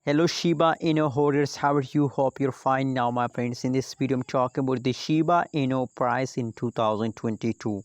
Hello Shiba Inu holders, how are you? Hope you're fine now, my friends. In this video I'm talking about the Shiba Inu price in 2022.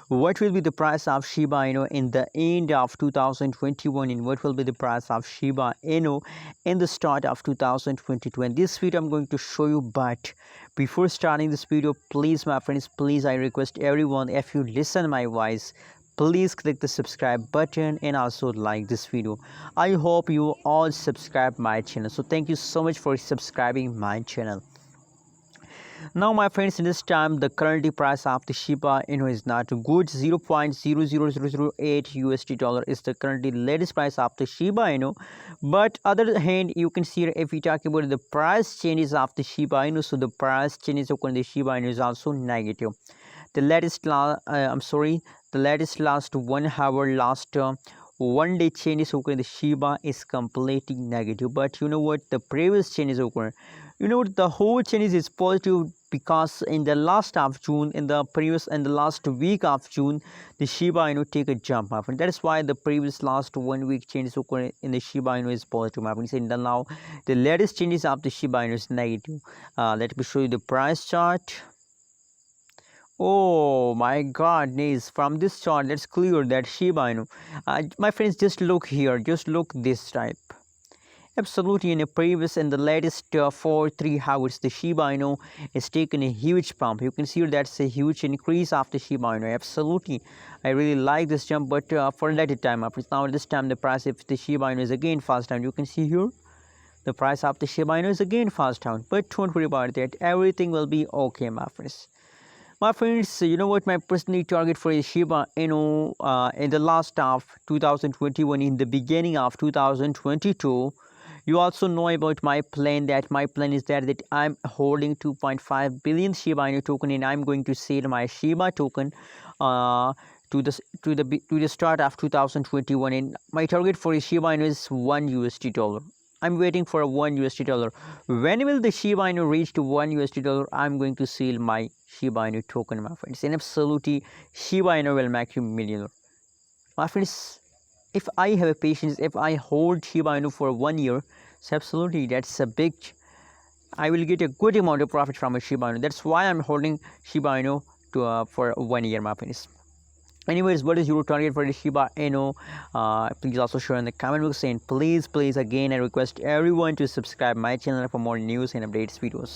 What will be the price of Shiba Inu in the end of 2021, and what will be the price of Shiba Inu in the start of 2022? In this video I'm going to show you, but before starting this video, please my friends, please, I request everyone, if you listen my voice, please click the subscribe button and also like this video. I hope you all subscribe my channel, so thank you so much for subscribing my channel. Now my friends, in this time the currently price of the Shiba Inu is not good. 0.00008 USD dollar is the currently latest price of the Shiba Inu. But other hand, you can see if we talk about the price changes of the Shiba Inu, so the price changes of the Shiba Inu is also negative. The latest the latest last 1 hour, last 1 day changes occur, the Shiba is completely negative. But you know what, the previous changes occur, you know what, the whole change is positive, because in the last of June, in the last week of June, the Shiba Inu take a jump, my friend. That is why the previous last 1 week changes occur in the Shiba Inu is positive, my friend. And now the latest changes of the Shiba Inu is negative. Let me show you the price chart. Oh my god, nice. From this chart, that's clear that Shiba Inu, my friends, just look here, just look this type. Absolutely, in the latest 3 hours, the Shiba Inu is taken a huge pump. You can see that's a huge increase of the Shiba Inu. Absolutely, I really like this jump, but for that time, now this time the price of the Shiba Inu is again fast down. You can see here the price of the Shiba Inu is again fast down, but don't worry about that. Everything will be okay, my friends. My friends, you know what, my personal target for Shiba Inu in the last of 2021, in the beginning of 2022, you also know about my plan. That my plan is that I'm holding 2.5 billion Shiba Inu token, and I'm going to sell my Shiba token to the start of 2021. And my target for Shiba Inu is $1 USD. I'm waiting for a $1 USD. When will the Shiba Inu reach to $1 USD? I'm going to sell my Shiba Inu token, my friends. And absolutely, Shiba Inu will make you millionaire, my friends. If I have a patience, if I hold Shiba Inu for 1 year, so absolutely that's a big, I will get a good amount of profit from a Shiba Inu. That's why I'm holding Shiba Inu to for 1 year, my friends. Anyways, what is your target for the Shiba Inu? Please also share in the comment box, and please again I request everyone to subscribe my channel for more news and updates videos.